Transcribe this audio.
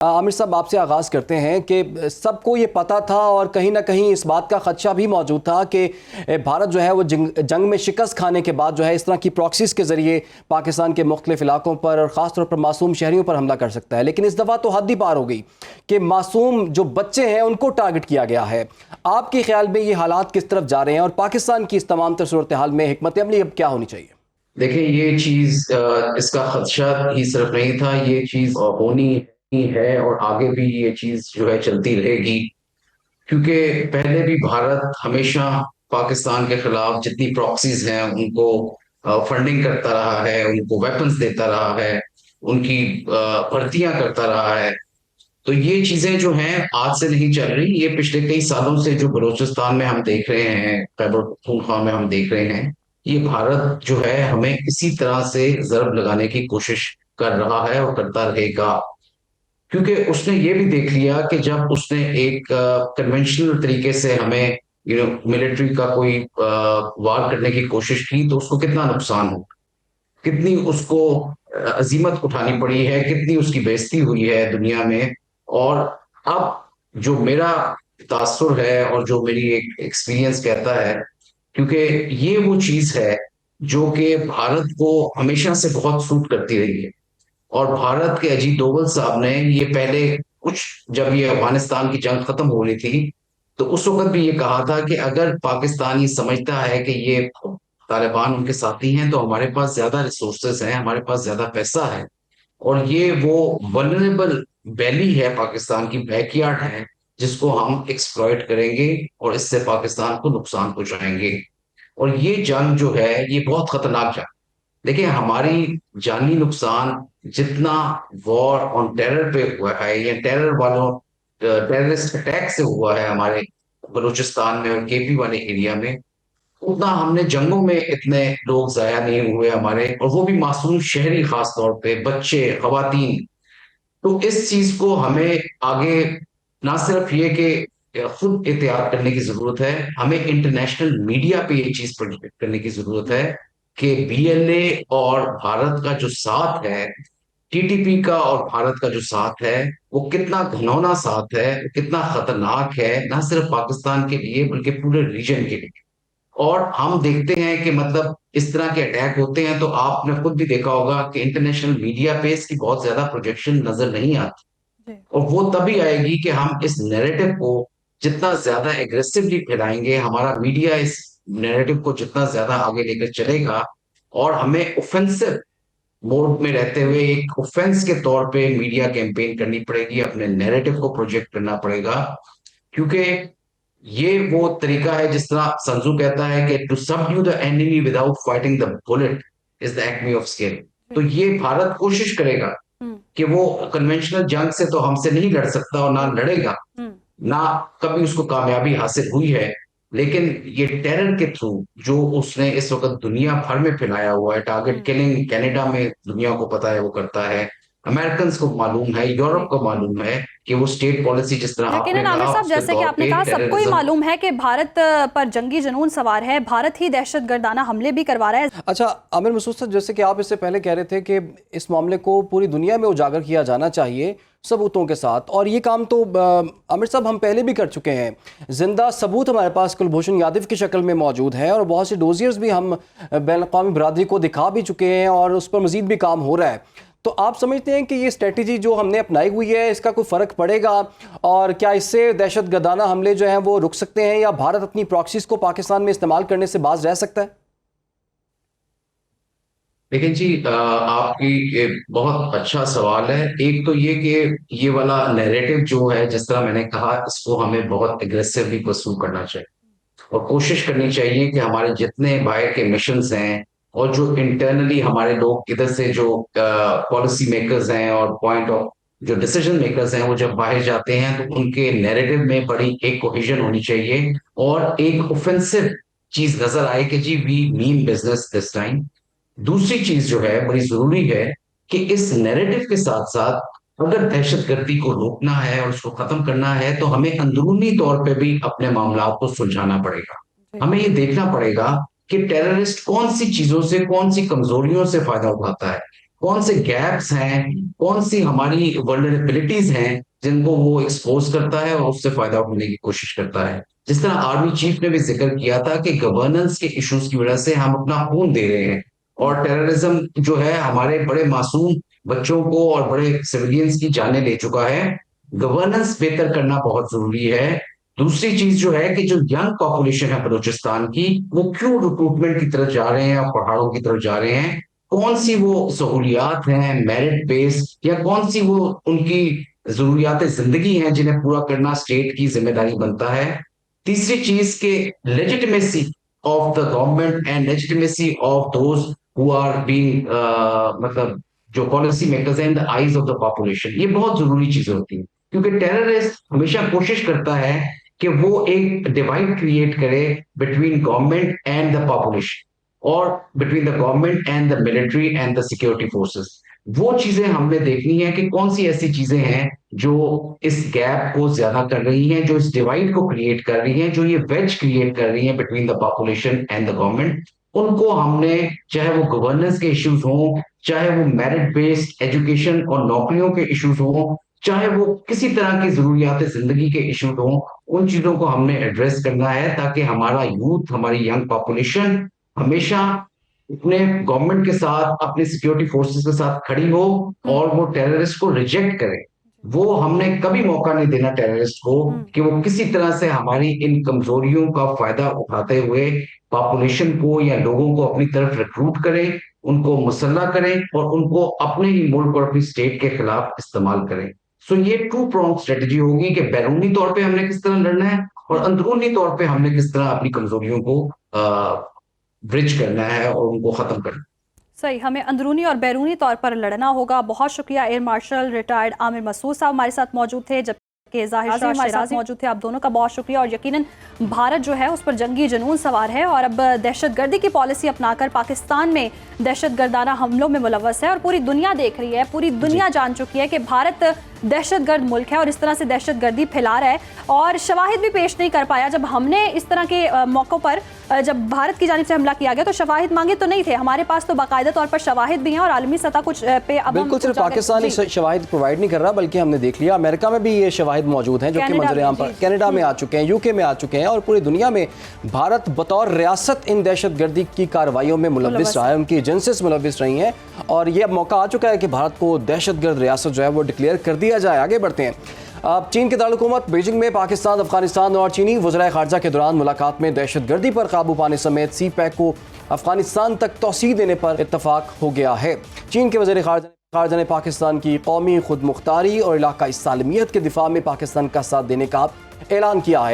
आमिर साहब, आपसे आगाज़ करते हैं कि सबको ये पता था और कहीं ना कहीं इस बात का खदशा भी मौजूद था कि भारत जो है वो जंग में शिकस्त खाने के बाद जो है इस तरह की प्रॉक्सीज़ के ज़रिए पाकिस्तान के मुख्तलिफ इलाकों पर और ख़ास तौर पर मासूम शहरियों पर हमला कर सकता है। लेकिन इस दफ़ा तो हद ही पार हो गई कि मासूम जो बच्चे हैं उनको टारगेट किया गया है। आपके ख्याल में ये हालात किस तरफ जा रहे हैं और पाकिस्तान की इस तमाम तर सूरत हाल में हिकमत अमली अब क्या होनी चाहिए? देखिए, ये चीज इसका खदशा ही सिर्फ नहीं था, ये चीज होनी ही है और आगे भी ये चीज जो है चलती रहेगी। क्योंकि पहले भी भारत हमेशा पाकिस्तान के खिलाफ जितनी प्रॉक्सीज हैं उनको फंडिंग करता रहा है, उनको वेपन्स देता रहा है, उनकी भर्तियां करता रहा है। तो ये चीजें जो हैं आज से नहीं चल रही, ये पिछले कई सालों से जो बलूचिस्तान में हम देख रहे हैं, खैबर पख्तूनख्वा में हम देख रहे हैं, ये भारत जो है हमें इसी तरह से जरब लगाने की कोशिश कर रहा है और करता रहेगा। क्योंकि उसने ये भी देख लिया कि जब उसने एक कन्वेंशनल तरीके से हमें मिलिट्री का कोई वार करने की कोशिश की तो उसको कितना नुकसान हो, कितनी उसको अजीमत उठानी पड़ी है, कितनी उसकी बेइज्जती हुई है दुनिया में। और अब जो मेरा तासुर है और जो मेरी एक एक्सपीरियंस कहता है, क्योंकि ये वो चीज है जो कि भारत को हमेशा से बहुत सूट करती रही है। और भारत के अजीत डोवल साहब ने ये पहले कुछ, जब ये अफगानिस्तान की जंग खत्म हो रही थी, तो उस वक्त भी ये कहा था कि अगर पाकिस्तान ये समझता है कि ये तालिबान उनके साथी हैं तो हमारे पास ज्यादा रिसोर्सेस हैं, हमारे पास ज्यादा पैसा है, और ये वो वल्नरेबल वैली है, पाकिस्तान की बैकयार्ड है, जिसको हम एक्सप्लॉइट करेंगे और इससे पाकिस्तान को नुकसान पहुंचाएंगे। और ये जंग जो है ये बहुत खतरनाक जंग। देखिए, हमारी जानी नुकसान जितना वॉर ऑन टेरर पे हुआ है या टेरर वालों टेररिस्ट अटैक से हुआ है हमारे बलूचिस्तान में और केपी वाले एरिया में, उतना हमने जंगों में इतने लोग जाया नहीं हुए हमारे, और वो भी मासूम शहरी, खास तौर पे बच्चे, खवातीन। तो इस चीज को हमें आगे ना सिर्फ ये कि खुद एहतियात करने की जरूरत है, हमें इंटरनेशनल मीडिया पे ये चीज प्रोजेक्ट करने की जरूरत है कि बीएलए और भारत का जो साथ है, टीटीपी का और भारत का जो साथ है, वो कितना घिनौना साथ है, कितना खतरनाक है, ना सिर्फ पाकिस्तान के लिए बल्कि पूरे रीजन के लिए। और हम देखते हैं कि मतलब इस तरह के अटैक होते हैं तो आपने खुद भी देखा होगा कि इंटरनेशनल मीडिया पे इसकी बहुत ज्यादा प्रोजेक्शन नजर नहीं आती। जी। और वो तभी आएगी कि हम इस नैरेटिव को जितना ज्यादा एग्रेसिवली फैलाएंगे, हमारा मीडिया इस नैरेटिव को जितना ज्यादा आगे लेकर चलेगा, और हमें ऑफेंसिव मोड में रहते हुए एक ऑफेंस के तौर पे मीडिया कैंपेन करनी पड़ेगी, अपने नैरेटिव को प्रोजेक्ट करना पड़ेगा। क्योंकि ये वो तरीका है, जिस तरह संजू कहता है कि to subdue the enemy without fighting the bullet is the acme of skill. तो जी। ये भारत कोशिश करेगा हम्म। कि वो कन्वेंशनल जंग से तो हमसे नहीं लड़ सकता और ना हम्म। लड़ेगा, हम्म। ना कभी उसको कामयाबी हासिल हुई है। लेकिन ये टेरर के थ्रू जो उसने इस वक्त दुनिया भर में फैलाया हुआ है, टारगेट हम्म। किलिंग, कनाडा में दुनिया को पता है वो करता है, अमेरिकन को मालूम है, यूरोप जी। को मालूम है कि वो स्टेट पॉलिसी जिस तरह आपने यकीनन आमिर कहा साहब, उसके जैसे कि तौर आपने पे कहा, सबको ही टेररिज्म। मालूम है कि भारत पर जंगी जुनून सवार है, भारत ही दहशतगर्दाना हमले भी करवा रहा है। अच्छा आमिर मसूद साहब, जैसे कि आप इससे पहले कह रहे थे कि इस मामले को पूरी दुनिया में उजागर किया जाना चाहिए सबूतों के साथ, और ये काम तो आमिर साहब हम पहले भी कर चुके हैं। जिंदा सबूत हमारे पास कुलभूषण यादव की शक्ल में मौजूद है और बहुत से डोजियर्स भी हम बैन अवी बरादरी को दिखा भी चुके हैं और उस पर मजीद भी काम हो रहा है। तो आप समझते हैं कि ये स्ट्रेटजी जो हमने अपनाई हुई है इसका कोई फ़र्क पड़ेगा, और क्या इससे दहशतगर्दाना हमले जो हैं वो रुक सकते हैं, या भारत अपनी प्रॉक्सीज को पाकिस्तान में इस्तेमाल करने से बाज रह सकता है? लेकिन जी, आपकी ये बहुत अच्छा सवाल है। एक तो ये कि ये वाला नैरेटिव जो है, जिस तरह मैंने कहा, इसको हमें बहुत एग्रेसिवली परस्यू करना चाहिए और कोशिश करनी चाहिए कि हमारे जितने बाहर के मिशंस हैं और जो इंटरनली हमारे लोग इधर से जो पॉलिसी मेकर्स हैं और पॉइंट ऑफ जो डिसीजन मेकर्स हैं, वो जब बाहर जाते हैं तो उनके नैरेटिव में बड़ी एक कोहेजन होनी चाहिए और एक ऑफेंसिव चीज नजर आए कि जी we mean business this time. दूसरी चीज जो है बड़ी जरूरी है कि इस नैरेटिव के साथ साथ अगर दहशतगर्दी को रोकना है और उसको खत्म करना है तो हमें अंदरूनी तौर पे भी अपने मामला को सुलझाना पड़ेगा। जी। हमें ये देखना पड़ेगा कि टेररिस्ट कौन सी चीजों से, कौन सी कमजोरियों से फायदा उठाता है, कौन से गैप्स हैं, कौन सी हमारी वर्नरेबिलिटीज हैं जिनको वो एक्सपोज करता है और उससे फायदा उठाने की कोशिश करता है। जिस तरह आर्मी चीफ ने भी जिक्र किया था कि गवर्नेंस के इश्यूज की वजह से हम अपना खून दे रहे हैं, और टेररिज्म जो है हमारे बड़े मासूम बच्चों को और बड़े सिविलियंस की जानें ले चुका है। गवर्नेंस बेहतर करना बहुत जरूरी है। दूसरी चीज जो है कि जो यंग पॉपुलेशन है बलूचिस्तान की, वो क्यों रिक्रूटमेंट की तरफ जा रहे हैं और पहाड़ों की तरफ जा रहे हैं, कौन सी वो सहूलियात हैं मेरिट बेस्ड, या कौन सी वो उनकी जरूरियात जिंदगी हैं जिन्हें पूरा करना स्टेट की जिम्मेदारी बनता है। तीसरी चीज के legitimacy of the government and legitimacy of those who are being मतलब जो पॉलिसी मेकर्स हैं in the eyes of the population, ये बहुत जरूरी चीजें होती हैं। क्योंकि टेररिस्ट हमेशा कोशिश करता है कि वो एक डिवाइड क्रिएट करे between government and the population, और between the government and the military and the security forces. वो चीजें हमने देखनी है कि कौन सी ऐसी चीजें हैं जो इस गैप को ज्यादा कर रही हैं, जो इस डिवाइड को क्रिएट कर रही हैं, जो ये वेज क्रिएट कर रही हैं between the population and the government. उनको हमने, चाहे वो गवर्नेंस के इश्यूज हों, चाहे वो मेरिट बेस्ड एजुकेशन और नौकरियों के इश्यूज हों, चाहे वो किसी तरह की जरूरियात जिंदगी के इश्यूज हों, उन चीजों को हमने एड्रेस करना है ताकि हमारा यूथ, हमारी यंग पॉपुलेशन हमेशा अपने गवर्नमेंट के साथ, अपने सिक्योरिटी फोर्सेस के साथ खड़ी हो और वो टेररिस्ट को रिजेक्ट करे। वो हमने कभी मौका नहीं देना टेररिस्ट को कि वो किसी तरह से हमारी इन कमजोरियों का फायदा उठाते हुए पॉपुलेशन को या लोगों को अपनी तरफ रिक्रूट करें, उनको मुसल्ला करें और उनको अपने ही मुल्क और अपनी स्टेट के खिलाफ इस्तेमाल करें। सो ये टू प्रोंग स्ट्रेटजी होगी कि बैरूनी तौर पे हमने किस तरह लड़ना है और अंदरूनी तौर पे हमने किस तरह अपनी कमजोरियों को ब्रिज करना है और उनको खत्म करना है। सही, हमें अंदरूनी और बैरूनी तौर पर लड़ना होगा। बहुत शुक्रिया। Air marshal retired Aamir Masood साहब हमारे साथ मौजूद थे, जबकि ज़ाहिर शाह हमारे साथ मौजूद थे। आप दोनों का बहुत शुक्रिया। और यकीनन भारत जो है उस पर जंगी जुनून सवार है और अब दहशतगर्दी की पॉलिसी अपनाकर पाकिस्तान में दहशतगर्दाना हमलों में मुलव्वस है और पूरी दुनिया देख रही है, पूरी दुनिया जान चुकी है कि भारत दहशतगर्द मुल्क है और इस तरह से दहशतगर्दी फैला रहा है। और शवाहिद भी पेश नहीं कर पाया। जब हमने इस तरह के मौक़ों पर, जब भारत की जानिब से हमला किया गया तो शवाहिद मांगे तो नहीं थे, हमारे पास तो बाकायदा तौर पर शवाहिद भी हैं और आलमी सतह कुछ पे अब बिल्कुल सिर्फ पाकिस्तान ही शवाहिद प्रोवाइड नहीं कर रहा, बल्कि हमने देख लिया अमेरिका में भी ये शवाहिद मौजूद हैं जो कि मंजर-ए-आम पर, कनाडा में आ चुके हैं, यूके में आ चुके हैं और पूरी दुनिया में भारत बतौर रियासत इन दहशतगर्दी की कार्रवाइयों में मुलव्विस रहा है, उनकी एजेंसीज मुलव्विस रही हैं और ये अब मौका आ चुका है कि भारत को दहशतगर्द रियासत जो है वो डिक्लेयर कर दिया जाए। आगे बढ़ते हैं। अब चीन के दारुल-हुकूमत बीजिंग में पाकिस्तान, अफगानिस्तान और चीनी वज़ीर ख़ारजा के दौरान मुलाकात में दहशतगर्दी पर काबू पाने समेत CPEC को अफगानिस्तान तक तौसीह देने पर इत्तफाक हो गया है। चीन के वज़ीर ख़ारजा ने पाकिस्तान की कौमी खुद मुख्तारी और इलाकाई सालमियत के दिफा में पाकिस्तान का साथ देने का ऐलान किया है।